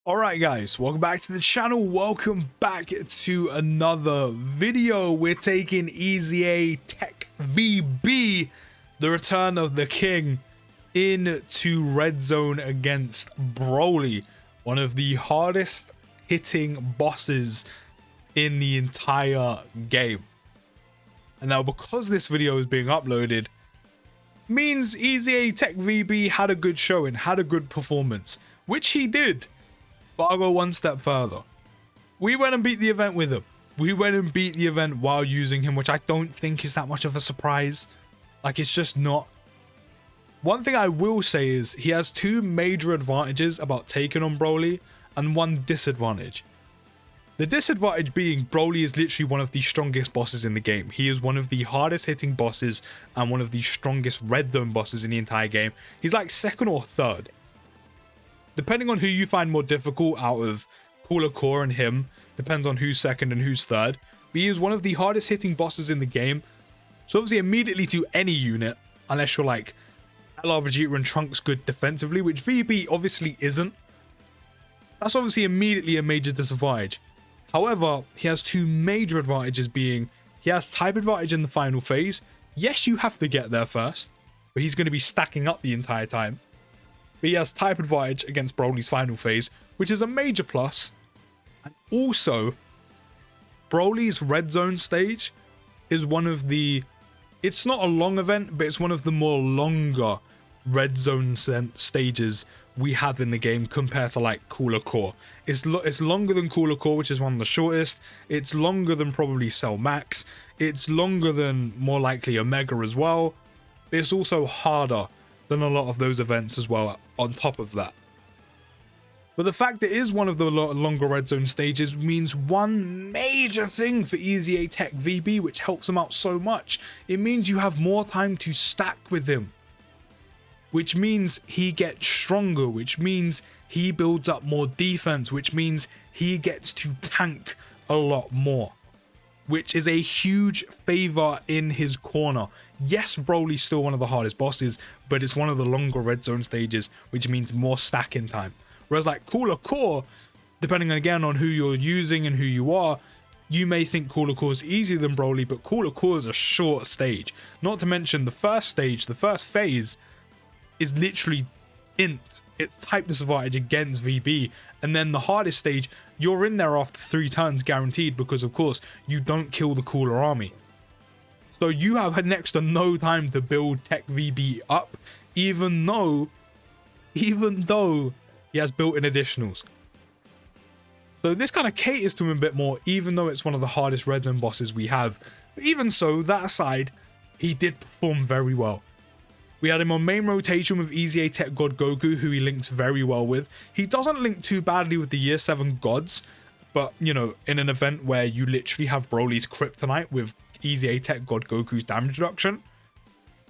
Alright guys, welcome back to the channel, welcome back to another video. We're taking EZA TEQ VB, the return of the king, into red zone against BROLY, one of the hardest hitting bosses in the entire game. And now because this video is being uploaded, means EZA TEQ VB had a good showing, had a good performance, which he did. But I'll go one step further. We went and beat the event with him. We went and beat the event while using him, which I don't think is that much of a surprise. Like, it's just not. One thing I will say is he has two major advantages about taking on BROLY and one disadvantage. The disadvantage being BROLY is literally one of the strongest bosses in the game. He is one of the hardest hitting bosses and one of the strongest red zone bosses in the entire game. He's like second or third. Depending on who you find more difficult out of Cooler Core and him, depends on who's second and who's third. But he is one of the hardest hitting bosses in the game. So obviously immediately to any unit, unless you're like LR Vegeta and Trunks good defensively, which VB obviously isn't. That's obviously immediately a major disadvantage. However, he has two major advantages being, he has type advantage in the final phase. Yes, you have to get there first, but he's going to be stacking up the entire time. But he has type advantage against BROLY's final phase, which is a major plus. And also, BROLY's red zone stage is one of the, it's not a long event, but it's one of the more longer red zone stages we have in the game compared to like Cooler Core. It's longer than Cooler Core, which is one of the shortest. It's longer than probably Cell Max. It's longer than more likely Omega as well. It's also harder than a lot of those events as well on top of that. But the fact it is one of the longer red zone stages means one major thing for EZA TEQ VB, which helps him out so much. It means you have more time to stack with him, which means he gets stronger, which means he builds up more defense, which means he gets to tank a lot more, which is a huge favor in his corner. Yes, BROLY's still one of the hardest bosses, but it's one of the longer red zone stages, which means more stacking time. Whereas like Cooler Core, depending again on who you're using and who you are, you may think Cooler Core is easier than BROLY, but Cooler Core is a short stage. Not to mention the first stage, the first phase, is literally int. It's type disadvantage against VB. And then the hardest stage, you're in there after 3 turns guaranteed, because of course you don't kill the Cooler army. So you have next to no time to build TEQ VB up, even though he has built-in additionals. So this kind of caters to him a bit more, even though it's one of the hardest red zone bosses we have. But even so, that aside, he did perform very well. We had him on main rotation with EZA TEQ God Goku, who he links very well with. He doesn't link too badly with the Year 7 gods, but, you know, in an event where you literally have BROLY's Kryptonite with EZA TEQ God Goku's damage reduction,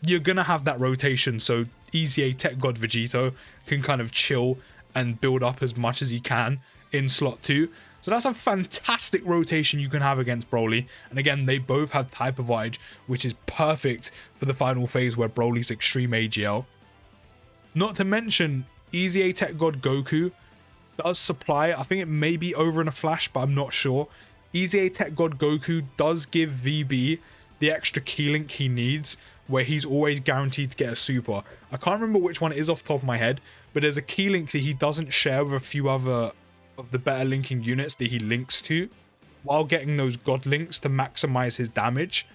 you're gonna have that rotation, so EZA TEQ God Vegito can kind of chill and build up as much as he can in slot 2. So that's a fantastic rotation you can have against BROLY. And again, they both have type advantage, which is perfect for the final phase where BROLY's extreme AGL. Not to mention, EZA TEQ God Goku does supply, I think it may be over in a flash, but I'm not sure. EZA TEQ God Goku does give VB the extra key link he needs, where he's always guaranteed to get a super. I can't remember which one it is off the top of my head, but there's a key link that he doesn't share with a few other of the better linking units that he links to, while getting those god links to maximize his damage.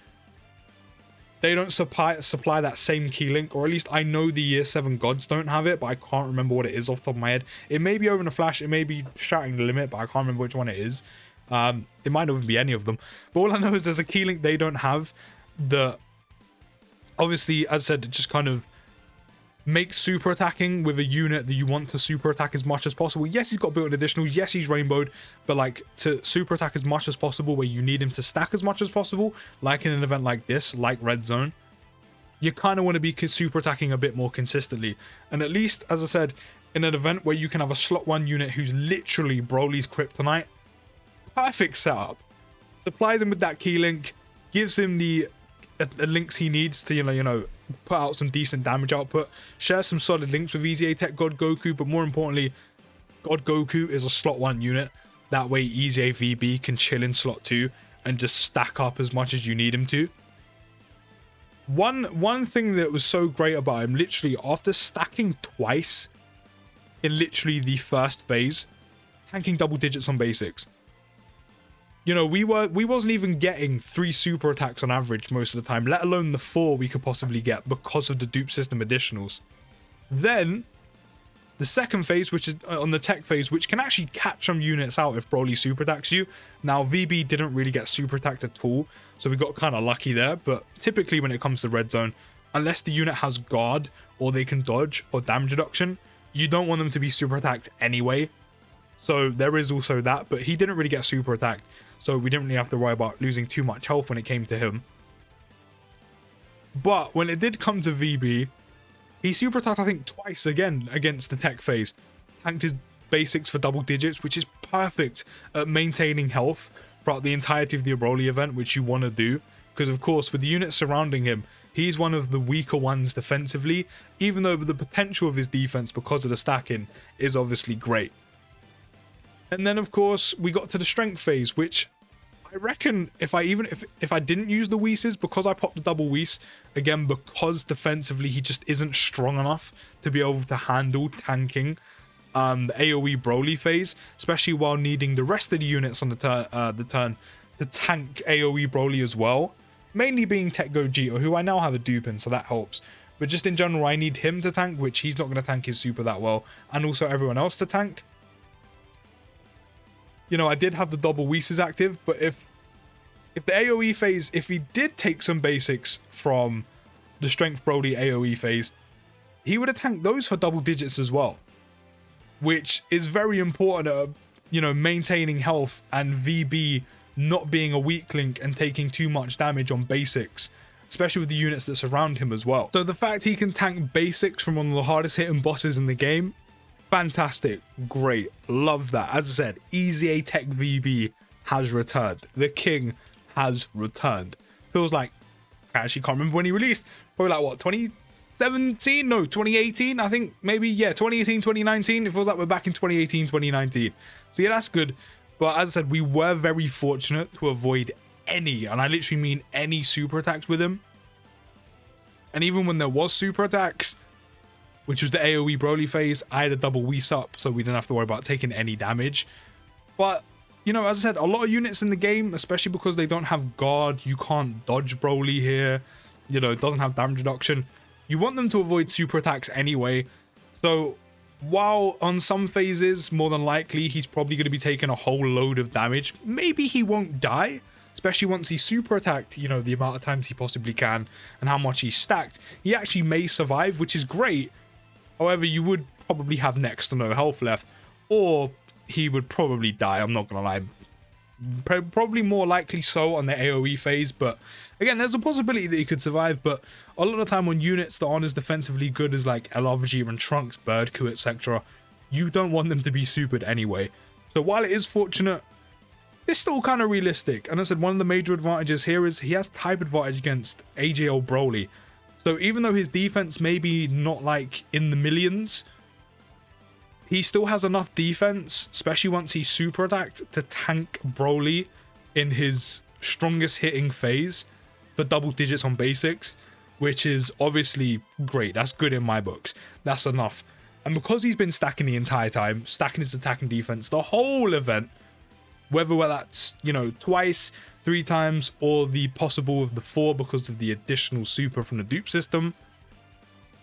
They don't supply that same key link, or at least I know the Year 7 gods don't have it, but I can't remember what it is off the top of my head. It may be over in a flash, it may be shouting the limit, but I can't remember which one it is. It might not even be any of them, but all I know is there's a key link they don't have that obviously, as I said, it just kind of makes super attacking with a unit that you want to super attack as much as possible. Yes, he's got built-in additionals, yes, he's rainbowed, but like to super attack as much as possible where you need him to stack as much as possible, like in an event like this, like Red Zone, you kind of want to be super attacking a bit more consistently. And at least, as I said, in an event where you can have a slot 1 unit who's literally BROLY's Kryptonite, perfect setup. Supplies him with that key link, gives him the links he needs to, you know, put out some decent damage output, share some solid links with EZA TEQ God Goku, but more importantly, God Goku is a slot 1 unit. That way EZA VB can chill in slot 2 and just stack up as much as you need him to. One thing that was so great about him, literally after stacking twice in literally the first phase, tanking double digits on basics. You know, we wasn't even getting 3 super attacks on average most of the time, let alone the 4 we could possibly get because of the dupe system additionals. Then the second phase, which is on the tech phase, which can actually catch some units out if BROLY super attacks you. Now, VB didn't really get super attacked at all, so we got kind of lucky there. But typically when it comes to red zone, unless the unit has guard or they can dodge or damage reduction, you don't want them to be super attacked anyway. So there is also that, but he didn't really get super attacked, so we didn't really have to worry about losing too much health when it came to him. But when it did come to VB, he super attacked, I think, twice again against the tech phase. Tanked his basics for double digits, which is perfect at maintaining health throughout the entirety of the BROLY event, which you want to do. Because, of course, with the units surrounding him, he's one of the weaker ones defensively, even though the potential of his defense, because of the stacking, is obviously great. And then, of course, we got to the strength phase, which I reckon if I didn't use the Whis, because I popped the double Whis, again, because defensively he just isn't strong enough to be able to handle tanking the AoE BROLY phase, especially while needing the rest of the units on the turn to tank AoE BROLY as well. Mainly being EZA TEQ VEGITO, who I now have a dupe in, so that helps. But just in general, I need him to tank, which he's not going to tank his super that well, and also everyone else to tank. You know, I did have the double Whis active, but if the AoE phase, if he did take some basics from the strength BROLY AoE phase, he would have tanked those for double digits as well, which is very important at, you know, maintaining health and VB not being a weak link and taking too much damage on basics, especially with the units that surround him as well. So the fact he can tank basics from one of the hardest hitting bosses in the game, fantastic, great, love that. As I said, EZA TEQ VB has returned. The king has returned. Feels like, I actually can't remember when he released, probably like what, 2017? No, 2018, I think, maybe, yeah, 2018, 2019. It feels like we're back in 2018, 2019. So yeah, that's good. But as I said, we were very fortunate to avoid any, and I literally mean any, super attacks with him. And even when there was super attacks, which was the AoE BROLY phase, I had a double Whis up, so we didn't have to worry about taking any damage. But, you know, as I said, a lot of units in the game, especially because they don't have guard, you can't dodge BROLY here, you know, it doesn't have damage reduction. You want them to avoid super attacks anyway. So while on some phases, more than likely, he's probably going to be taking a whole load of damage, maybe he won't die, especially once he's super attacked, you know, the amount of times he possibly can and how much he's stacked. He actually may survive, which is great. However, you would probably have next to no health left, or he would probably die, I'm not going to lie. Probably more likely so on the AoE phase, but again, there's a possibility that he could survive. But a lot of the time on units that aren't as defensively good as like LRG and Trunks, Birdcoo, etc., you don't want them to be supered anyway. So while it is fortunate, it's still kind of realistic. And I said one of the major advantages here is he has type advantage against AJL BROLY. So even though his defense may be not like in the millions, he still has enough defense, especially once he's super attacked, to tank BROLY in his strongest hitting phase for double digits on basics, which is obviously great. That's good in my books. That's enough. And because he's been stacking the entire time, stacking his attacking defense the whole event, whether that's, you know, twice, 3 times, or the possible of the 4 because of the additional super from the dupe system.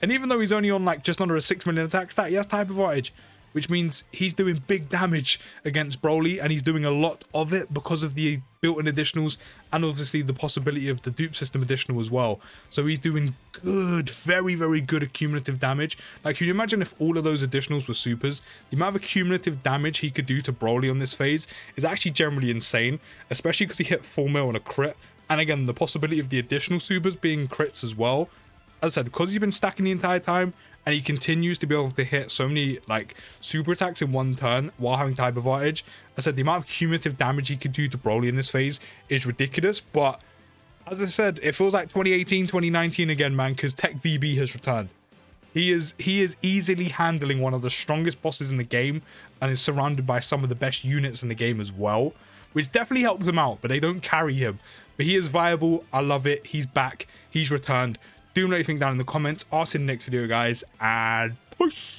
And even though he's only on like just under a 6 million attack stat, he has type advantage, which means he's doing big damage against BROLY, and he's doing a lot of it because of the built-in additionals and obviously the possibility of the dupe system additional as well. So he's doing good, very, very good accumulative damage. Like, can you imagine if all of those additionals were supers? The amount of accumulative damage he could do to BROLY on this phase is actually generally insane, especially because he hit full mil on a crit. And again, the possibility of the additional supers being crits as well. As I said, because he's been stacking the entire time, and he continues to be able to hit so many like super attacks in one turn while having type advantage. I said the amount of cumulative damage he could do to BROLY in this phase is ridiculous. But as I said, it feels like 2018, 2019 again, man, because TEQ VB has returned. He is easily handling one of the strongest bosses in the game and is surrounded by some of the best units in the game as well, which definitely helps him out, but they don't carry him. But he is viable. I love it. He's back. He's returned. Do let me know anything down in the comments. I'll see you in the next video, guys, and peace.